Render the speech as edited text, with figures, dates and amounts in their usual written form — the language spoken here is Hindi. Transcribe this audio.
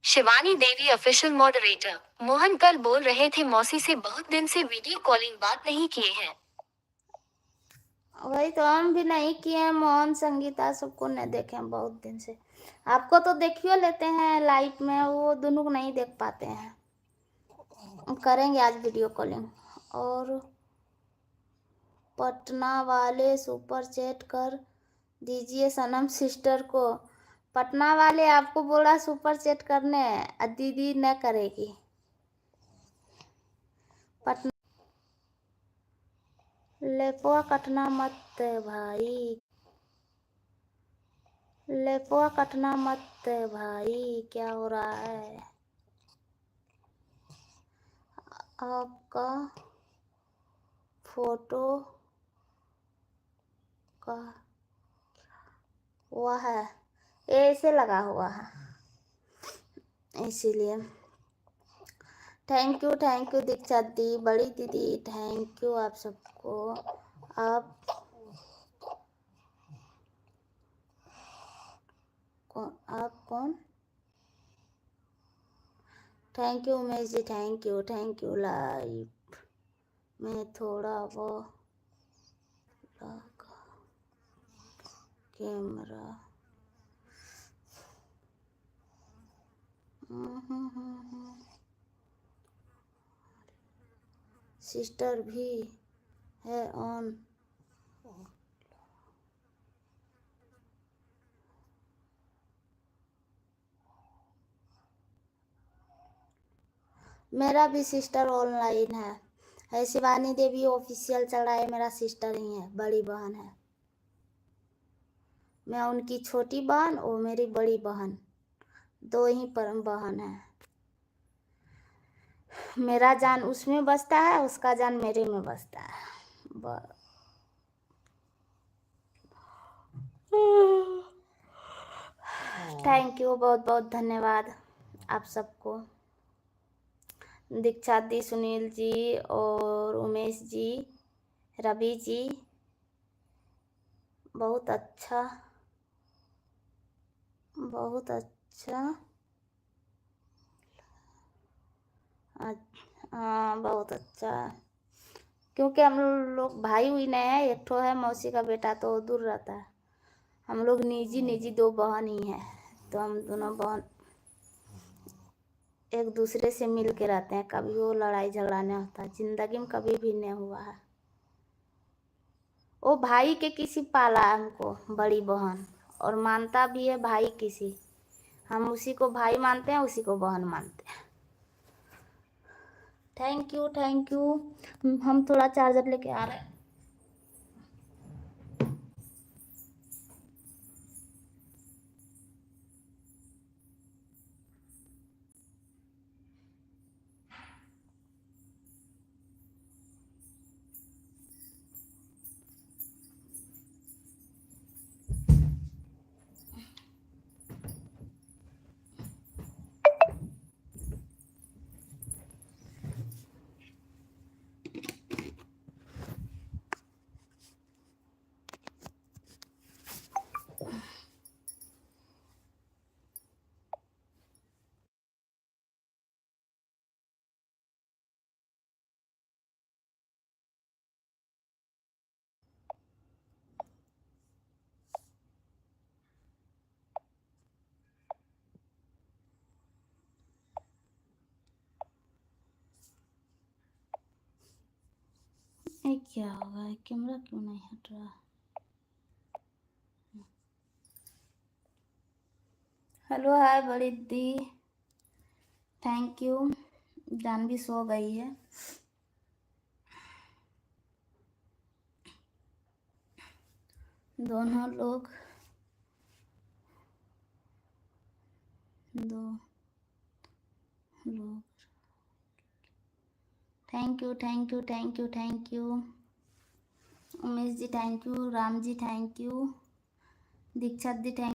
शिवानी देवी ऑफिशियल मॉडरेटर। मोहन कल बोल रहे थे मौसी से बहुत दिन से वीडियो कॉलिंग बात नहीं किए हैं। वही तो, हम भी नहीं किए। मोहन संगीता सबको नहीं देखे हैं बहुत दिन से। आपको तो देखियो लेते हैं लाइव में, वो दोनों को नहीं देख पाते हैं। करेंगे आज वीडियो कॉलिंग। और पटना वाले सुपर चैट कर दीजिए सनम सिस्टर को। पटना वाले आपको बोला सुपर चैट करने, दीदी न करेगी। पटना लेपुआ कटना मत भाई, लेपुआ कटना मत भाई, क्या हो रहा है? आपका फोटो का हुआ है, ऐसे लगा हुआ है इसीलिए। थैंक यू दीक्षा दी, बड़ी दीदी थैंक यू आप सबको। आप कौन? Thank you Umesh ji, thank you. Live में थोड़ा वो कैमरा सिस्टर भी है ऑन। मेरा भी सिस्टर ऑनलाइन है शिवानी देवी ऑफिशियल चल रहा है। मेरा सिस्टर ही है, बड़ी बहन है। मैं उनकी छोटी बहन, वो मेरी बड़ी बहन, दो ही परम बहन है। मेरा जान उसमें बसता है, उसका जान मेरे में बसता है। थैंक यू, बहुत बहुत धन्यवाद आप सबको। दीक्षा दी, सुनील जी और उमेश जी, रवि जी, बहुत अच्छा बहुत अच्छा। हाँ बहुत अच्छा, क्योंकि हम लोग भाई हुई नहीं है। एक ठो है मौसी का बेटा तो दूर रहता है। हम लोग निजी दो बहन ही हैं, तो हम दोनों बहन एक दूसरे से मिल के रहते हैं। कभी वो लड़ाई झगड़ा नहीं होता, जिंदगी में कभी भी नहीं हुआ है। वो भाई के किसी पाला है हमको, बड़ी बहन, और मानता भी है भाई किसी। हम उसी को भाई मानते हैं, उसी को बहन मानते हैं। Thank you. हम थोड़ा चार्जर लेके आ रहे हैं। क्या होगा, कैमरा क्यों नहीं हट रहा? हेलो हाय बड़ी दी, थैंक यू। जानवी सो गई है। दोनों लोग दो लोग thank you. Umesh ji thank you, Ram ji thank you, Diksha दी थैंक